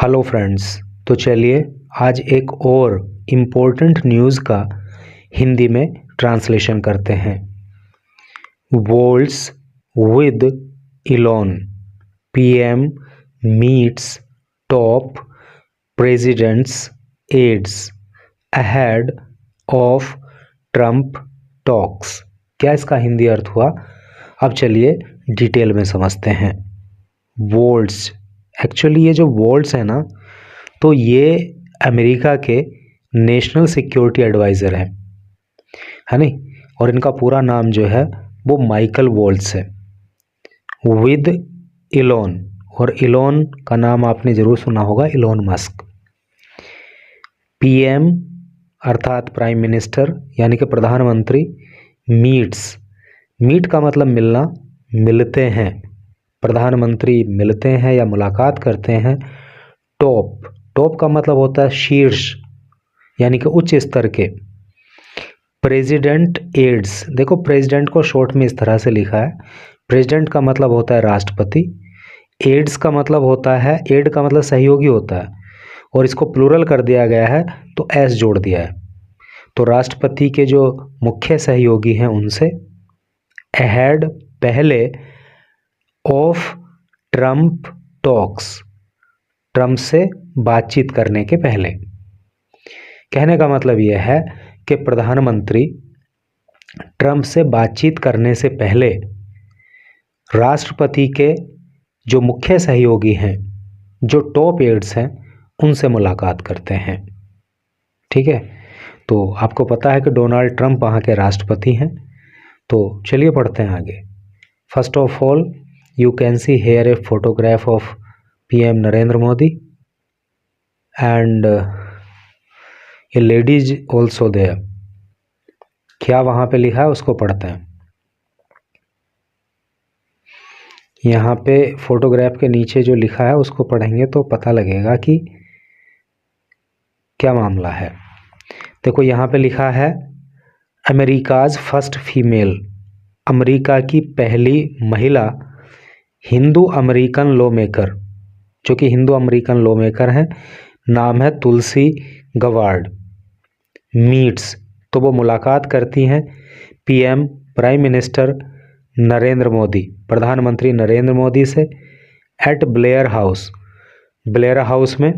Hello friends. तो चलिए आज एक और इम्पोर्टेंट न्यूज़ का हिंदी में ट्रांसलेशन करते हैं। Volts with Elon, PM meets top presidents aides ahead of Trump talks. क्या इसका हिंदी अर्थ हुआ? अब चलिए डिटेल में समझते हैं। वोल्ट्स, एक्चुअली ये जो वोल्ट्स है ना, तो ये अमेरिका के नेशनल सिक्योरिटी एडवाइज़र है नहीं। और इनका पूरा नाम जो है वो माइकल वोल्ट्स है। विद इलॉन, और इलॉन का नाम आपने ज़रूर सुना होगा, इलॉन मस्क। पीएम अर्थात प्राइम मिनिस्टर यानी कि प्रधानमंत्री। मीट का मतलब मिलना, मिलते हैं। प्रधानमंत्री मिलते हैं या मुलाकात करते हैं। टॉप का मतलब होता है शीर्ष यानी कि उच्च स्तर के। प्रेसिडेंट एड्स, देखो प्रेसिडेंट को शॉर्ट में इस तरह से लिखा है। प्रेसिडेंट का मतलब होता है राष्ट्रपति। एड्स का मतलब होता है, एड का मतलब सहयोगी होता है, और इसको प्लूरल कर दिया गया है तो एस जोड़ दिया है। तो राष्ट्रपति के जो मुख्य सहयोगी हैं उनसे, अहेड पहले, ऑफ ट्रम्प टॉक्स ट्रम्प से बातचीत करने के पहले। कहने का मतलब यह है कि प्रधानमंत्री ट्रम्प से बातचीत करने से पहले राष्ट्रपति के जो मुख्य सहयोगी हैं, जो टॉप एड्स हैं, उनसे मुलाकात करते हैं। ठीक है, तो आपको पता है कि डोनाल्ड ट्रम्प वहाँ के राष्ट्रपति हैं। तो चलिए पढ़ते हैं आगे। First of all you can see here a photograph of PM Narendra Modi and a ladies also there. क्या वहाँ पे लिखा है उसको पढ़ते हैं। यहाँ पे फोटोग्राफ के नीचे जो लिखा है उसको पढ़ेंगे तो पता लगेगा कि क्या मामला है। देखो यहाँ पे लिखा है अमेरिकाज फर्स्ट फीमेल, अमेरिका की पहली महिला हिंदू अमेरिकन लॉ मेकर, जो कि हिंदू अमेरिकन लॉ मेकर हैं। नाम है तुलसी गवार्ड। मीट्स, तो वो मुलाकात करती हैं PM prime minister Narendra Modi, प्रधानमंत्री नरेंद्र मोदी से, at Blair House, Blair House में।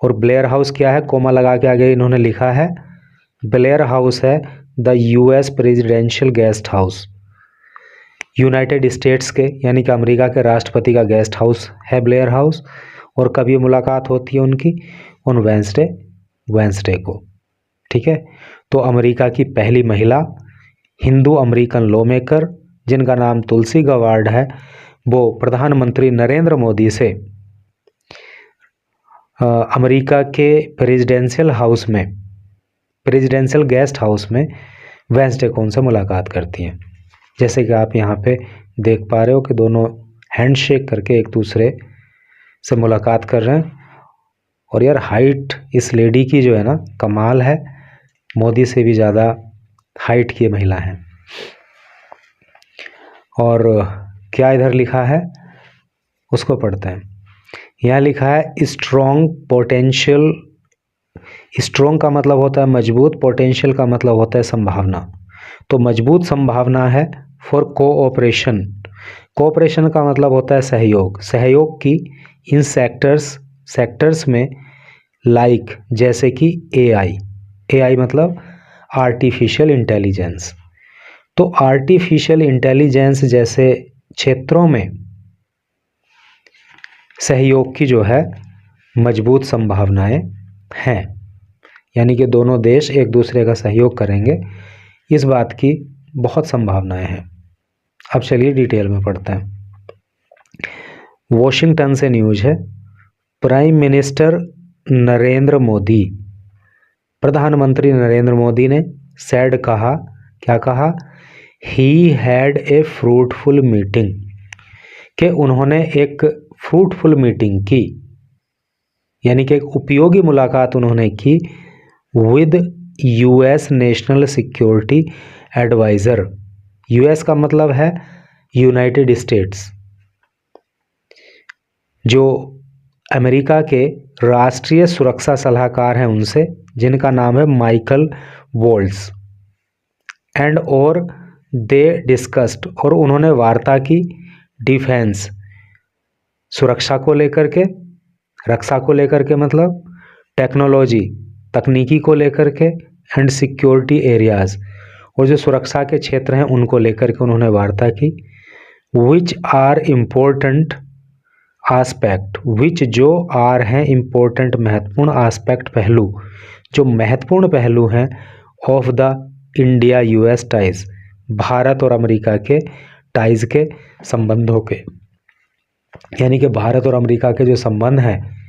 और ब्लेयर हाउस क्या है, कोमा लगा के आगे इन्होंने लिखा है ब्लेयर हाउस है the US presidential guest house, United states के यानी कि अमेरिका के राष्ट्रपति का गेस्ट हाउस है ब्लेयर हाउस। और कभी मुलाकात होती है उनकी ऑन वेंसडे को। ठीक है, तो अमेरिका की पहली महिला हिंदू अमेरिकन लॉ मेकर जिनका नाम तुलसी गवार्ड है, वो प्रधानमंत्री नरेंद्र मोदी से अमेरिका के प्रेसिडेंशियल हाउस में, प्रेसिडेंशियल गेस्ट हाउस में वेंसडे को उनसे मुलाकात करती हैं। जैसे कि आप यहाँ पे देख पा रहे हो कि दोनों हैंडशेक करके एक दूसरे से मुलाकात कर रहे हैं। और यार हाइट इस लेडी की जो है ना, कमाल है। मोदी से भी ज़्यादा हाइट की महिला हैं। और क्या इधर लिखा है उसको पढ़ते हैं। यहाँ लिखा है स्ट्रॉन्ग पोटेंशियल। स्ट्रॉन्ग का मतलब होता है मजबूत, पोटेंशियल का मतलब होता है संभावना। तो मजबूत संभावना है फॉर कोऑपरेशन। कोऑपरेशन का मतलब होता है सहयोग, सहयोग की इन सेक्टर्स में, लाइक जैसे कि एआई मतलब आर्टिफिशियल इंटेलिजेंस। तो आर्टिफिशियल इंटेलिजेंस जैसे क्षेत्रों में सहयोग की जो है मजबूत संभावनाएं हैं, यानी कि दोनों देश एक दूसरे का सहयोग करेंगे, इस बात की बहुत संभावनाएं हैं। अब चलिए डिटेल में पढ़ते हैं। वॉशिंगटन से न्यूज़ है। प्राइम मिनिस्टर नरेंद्र मोदी, प्रधानमंत्री नरेंद्र मोदी ने सैड कहा, क्या कहा, he had a fruitful meeting, कि उन्होंने एक फ्रूटफुल मीटिंग की, यानी कि एक उपयोगी मुलाकात उन्होंने की with US national security adviser. US का मतलब है यूनाइटेड स्टेट्स, जो अमेरिका के राष्ट्रीय सुरक्षा सलाहकार हैं उनसे, जिनका नाम है माइकल वोल्ट्स। एंड और दे डिस्कस्ड, और उन्होंने वार्ता की, डिफेंस सुरक्षा को लेकर के, रक्षा को लेकर के मतलब, टेक्नोलॉजी तकनीकी को लेकर के, एंड सिक्योरिटी एरियाज, और जो सुरक्षा के क्षेत्र हैं उनको लेकर के उन्होंने वार्ता की। विच आर इम्पोर्टेंट आस्पेक्ट, विच जो आर हैं इम्पोर्टेंट महत्वपूर्ण, आस्पेक्ट पहलू, जो महत्वपूर्ण पहलू हैं, of the India US ties, Bharat और अमेरिका के टाइज के संबंधों के, यानी कि भारत और अमेरिका के जो संबंध हैं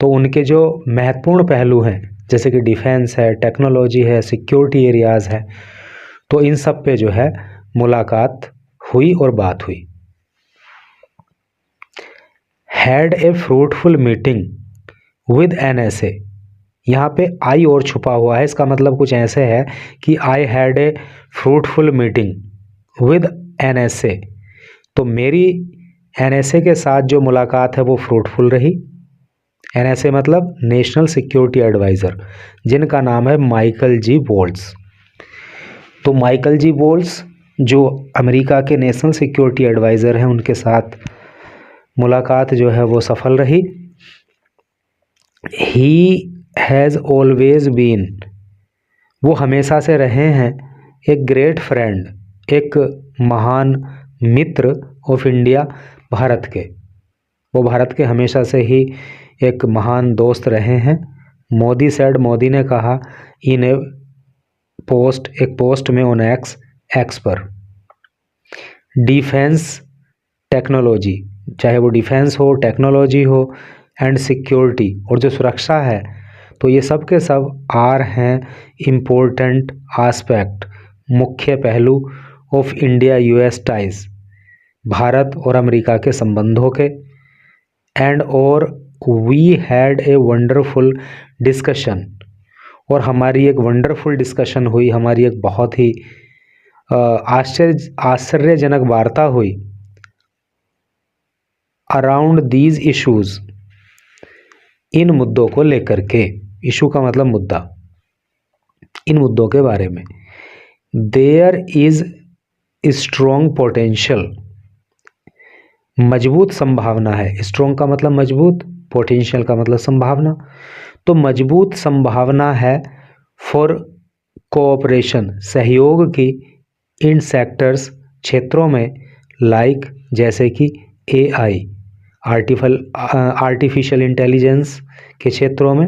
तो उनके जो महत्वपूर्ण पहलू हैं, जैसे कि डिफेंस है, टेक्नोलॉजी है, सिक्योरिटी एरियाज है, तो इन सब पे जो है मुलाकात हुई और बात हुई। Had a fruitful meeting with NSA, यहाँ पे आई और छुपा हुआ है, इसका मतलब कुछ ऐसे है कि I had a fruitful meeting with NSA, तो मेरी NSA के साथ जो मुलाकात है वो फ्रूटफुल रही। NSA मतलब नेशनल सिक्योरिटी एडवाइज़र, जिनका नाम है माइकल जी वोल्ट्स। तो माइकल जी वोल्ट्स जो अमेरिका के नेशनल सिक्योरिटी एडवाइज़र हैं, उनके साथ मुलाकात जो है वो सफल रही। ही हैज़ ऑलवेज बीन, वो हमेशा से रहे हैं, एक ग्रेट फ्रेंड, एक महान मित्र ऑफ इंडिया, भारत के, वो भारत के हमेशा से ही एक महान दोस्त रहे हैं। मोदी सेड, मोदी ने कहा, इन ए पोस्ट, एक पोस्ट में ऑन एक्स पर। डिफेंस टेक्नोलॉजी, चाहे वो डिफेंस हो, टेक्नोलॉजी हो, एंड सिक्योरिटी, और जो सुरक्षा है, तो ये सब के सब आर हैं इम्पोर्टेंट आस्पेक्ट, मुख्य पहलू of India US ties, Bharat और अमेरिका के संबंधों के। एंड और we had a wonderful discussion, और हमारी एक वंडरफुल डिस्कशन हुई, हमारी एक बहुत ही आश्चर्यजनक वार्ता हुई, अराउंड दीज इश्यूज, इन मुद्दों को लेकर के, इशू का मतलब मुद्दा, इन मुद्दों के बारे में। देयर इज स्ट्रॉन्ग पोटेंशियल, मजबूत संभावना है, स्ट्रॉन्ग का मतलब मजबूत, पोटेंशियल का मतलब संभावना, तो मजबूत संभावना है फॉर कोऑपरेशन, सहयोग की, इन सेक्टर्स, क्षेत्रों में, लाइक जैसे कि AI, आर्टिफिशियल इंटेलिजेंस के क्षेत्रों में,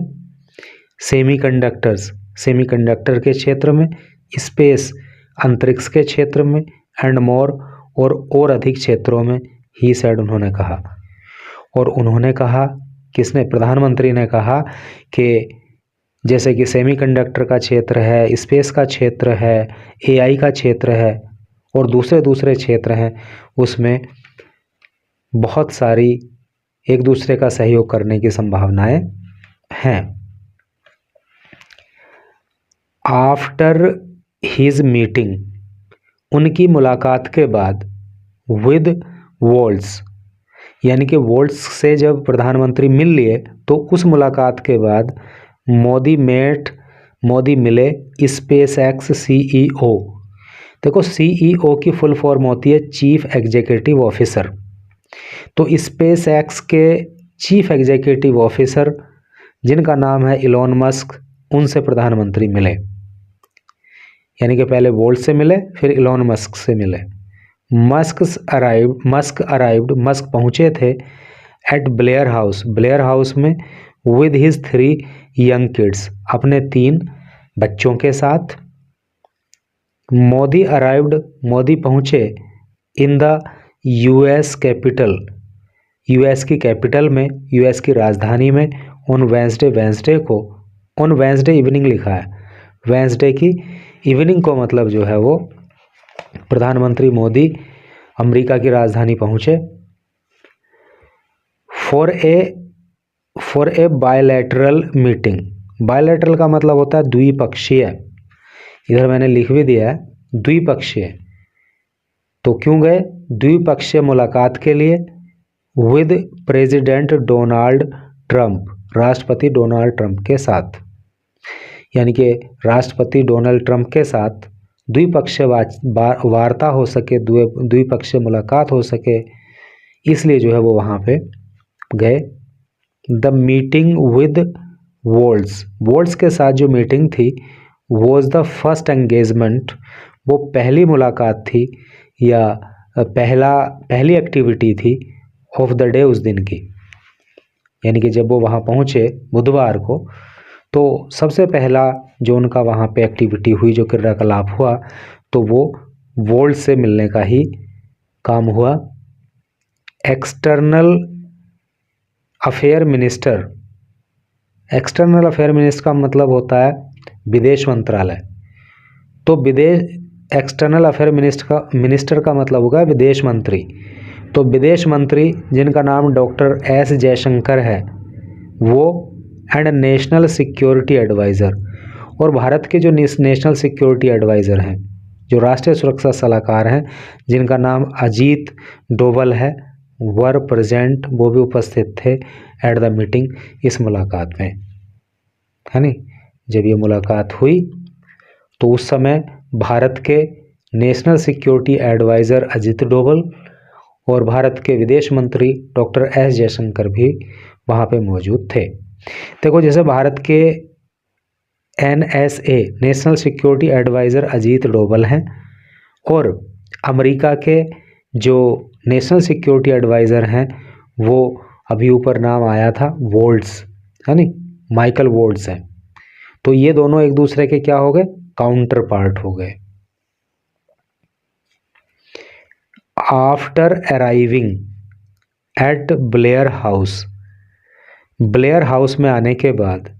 सेमीकंडक्टर्स, सेमीकंडक्टर के क्षेत्र में, स्पेस, अंतरिक्ष के क्षेत्र में, एंड मोर, और अधिक क्षेत्रों में, ही सेड, उन्होंने कहा। और उन्होंने कहा, किसने? प्रधानमंत्री ने कहा कि जैसे कि सेमीकंडक्टर का क्षेत्र है, स्पेस का क्षेत्र है, AI का क्षेत्र है, और दूसरे क्षेत्र हैं, उसमें बहुत सारी एक दूसरे का सहयोग करने की संभावनाएं हैं। आफ्टर हिज मीटिंग, उनकी मुलाकात के बाद, विद वोल्ट्स, यानी कि वोल्ट्स से जब प्रधानमंत्री मिल लिए, तो उस मुलाकात के बाद मोदी मिले स्पेस एक्स CEO। देखो, CEO की फुल फॉर्म होती है चीफ एग्जीक्यूटिव ऑफिसर, तो स्पेस एक्स के चीफ एग्जीक्यूटिव ऑफिसर, जिनका नाम है इलॉन मस्क, उनसे प्रधानमंत्री मिले, यानी कि पहले वोल्ट से मिले, फिर इलॉन मस्क से मिले। मस्क पहुंचे थे एट ब्लेयर हाउस में, विद हिज 3 यंग किड्स, अपने 3 बच्चों के साथ। मोदी पहुंचे in the US capital, US की कैपिटल में, US की राजधानी में, ऑन वेंसडे को, ऑन वेंसडे इवनिंग लिखा है, वेंसडे की इवनिंग को मतलब जो है वो प्रधानमंत्री मोदी अमेरिका की राजधानी पहुंचे। For a bilateral meeting, bilateral का मतलब होता है द्विपक्षीय, इधर मैंने लिख भी दिया है द्विपक्षीय। तो क्यों गए? द्विपक्षीय मुलाकात के लिए, विद प्रेसिडेंट डोनाल्ड ट्रंप, राष्ट्रपति डोनाल्ड ट्रंप के साथ, यानी कि राष्ट्रपति डोनाल्ड ट्रंप के साथ द्विपक्षीय वार्ता हो सके, द्विपक्षीय मुलाकात हो सके, इसलिए जो है वो वहाँ पे गए। द मीटिंग विद वोल्ट्स के साथ जो मीटिंग थी वॉज द फर्स्ट एंगेजमेंट, वो पहली मुलाकात थी या पहली एक्टिविटी थी ऑफ द डे, उस दिन की। यानी कि जब वो वहाँ पहुँचे बुधवार को, तो सबसे पहला जो उनका वहाँ पे एक्टिविटी हुई, जो क्रियाकलाप हुआ, तो वो वोल्ट से मिलने का ही काम हुआ। एक्सटर्नल अफेयर मिनिस्टर का मतलब होता है विदेश मंत्रालय। तो एक्सटर्नल अफेयर मिनिस्टर का मतलब होगा विदेश मंत्री। तो विदेश मंत्री जिनका नाम डॉक्टर एस जयशंकर है वो, एंड नेशनल सिक्योरिटी एडवाइज़र, और भारत के जो नेशनल सिक्योरिटी एडवाइज़र हैं, जो राष्ट्रीय सुरक्षा सलाहकार हैं, जिनका नाम अजीत डोवल है, वर प्रेजेंट, वो भी उपस्थित थे एट द मीटिंग, इस मुलाकात में, है नी। जब ये मुलाकात हुई तो उस समय भारत के national security adviser Ajit Doval और भारत के विदेश मंत्री डॉक्टर एस जयशंकर भी वहाँ पे मौजूद थे। देखो, जैसे भारत के NSA national security adviser Ajit Doval हैं, और अमेरिका के जो नेशनल सिक्योरिटी एडवाइज़र हैं वो अभी ऊपर नाम आया था वोल्ट्स, है नी, माइकल वोल्ट्स हैं। तो ये दोनों एक दूसरे के क्या हो गए, काउंटर पार्ट हो गए। After arriving at Blair House में आने के बाद,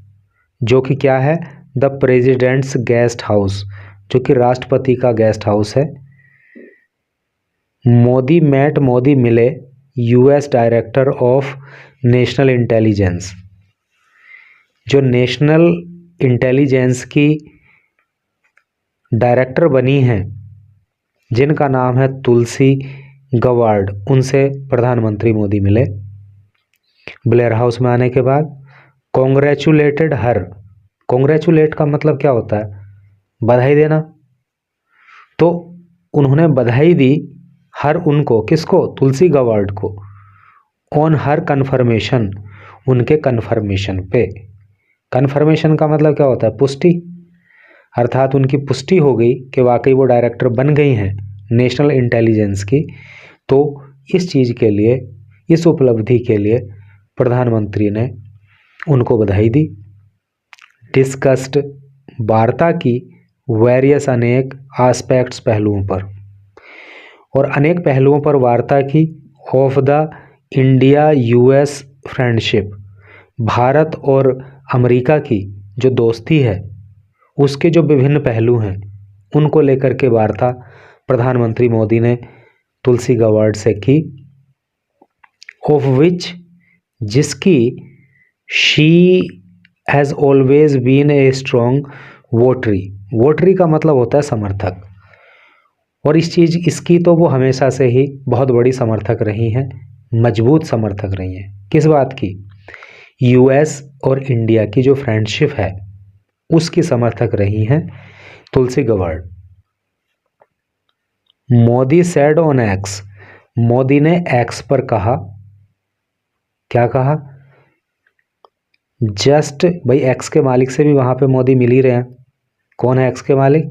जो कि क्या है, द प्रेसिडेंट्स गेस्ट हाउस, जो कि राष्ट्रपति का गेस्ट हाउस है, मोदी मिले US director of national intelligence, जो नेशनल इंटेलिजेंस की डायरेक्टर बनी हैं, जिनका नाम है तुलसी गवार्ड, उनसे प्रधानमंत्री मोदी मिले ब्लेयर हाउस में आने के बाद। कॉन्ग्रेचुलेटेड हर, कॉन्ग्रेचुलेट का मतलब क्या होता है, बधाई देना। तो उन्होंने बधाई दी हर, उनको, किसको, तुलसी गवार्ड को, ऑन हर कन्फर्मेशन, उनके कन्फर्मेशन पे। कन्फर्मेशन का मतलब क्या होता है, पुष्टि, अर्थात उनकी पुष्टि हो गई कि वाकई वो डायरेक्टर बन गई हैं नेशनल इंटेलिजेंस की। तो इस चीज़ के लिए, इस उपलब्धि के लिए प्रधानमंत्री ने उनको बधाई दी। डिस्कस्ड, वार्ता की, वेरियस, अनेक, आस्पेक्ट्स, पहलुओं पर, और अनेक पहलुओं पर वार्ता की, of the India US friendship, Bharat और अमेरिका की जो दोस्ती है उसके जो विभिन्न पहलू हैं उनको लेकर के वार्ता प्रधानमंत्री मोदी ने तुलसी गवार्ड से की। ऑफ विच, जिसकी, she has always been a strong votary का मतलब होता है समर्थक, और इसकी तो वो हमेशा से ही बहुत बड़ी समर्थक रही हैं, मजबूत समर्थक रही हैं। किस बात की, US और इंडिया की जो फ्रेंडशिप है उसकी समर्थक रही हैं Tulsi Gabbard. Modi said on X, Modi ने एक्स पर कहा, क्या कहा, जस्ट, भाई एक्स के मालिक से भी वहाँ पे मोदी मिल ही रहे हैं। कौन है एक्स के मालिक,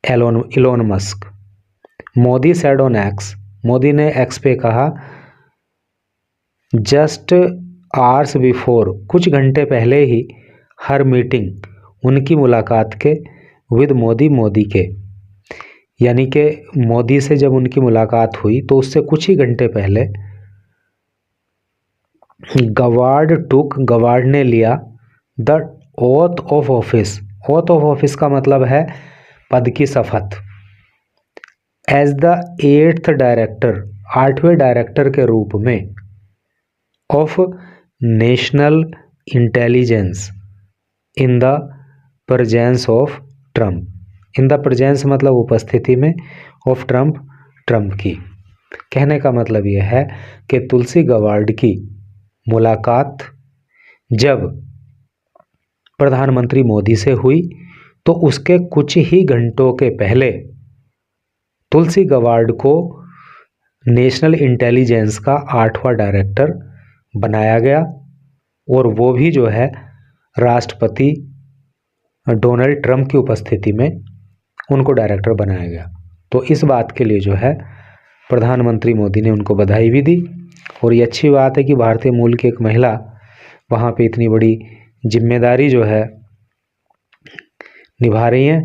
Elon Musk. Modi said on X, Modi ने एक्स पे कहा, जस्ट आवर्स बिफोर, कुछ घंटे पहले ही, हर मीटिंग, उनकी मुलाकात के, विद मोदी के, यानी कि मोदी से जब उनकी मुलाकात हुई तो उससे कुछ ही घंटे पहले गवार्ड ने लिया the oath of office. Oath of office का मतलब है पद की शपथ। एज द 8th डायरेक्टर, 8वें डायरेक्टर के रूप में, of national intelligence in the presence of Trump. In the presence मतलब उपस्थिति में, ऑफ ट्रंप की। कहने का मतलब यह है कि तुलसी गवार्ड की मुलाकात जब प्रधानमंत्री मोदी से हुई तो उसके कुछ ही घंटों के पहले तुलसी गवार्ड को नेशनल इंटेलिजेंस का 8वां डायरेक्टर बनाया गया, और वो भी जो है राष्ट्रपति डोनाल्ड ट्रंप की उपस्थिति में उनको डायरेक्टर बनाया गया। तो इस बात के लिए जो है प्रधानमंत्री मोदी ने उनको बधाई भी दी, और ये अच्छी बात है कि भारतीय मूल की एक महिला वहाँ पे इतनी बड़ी जिम्मेदारी जो है निभा रही हैं।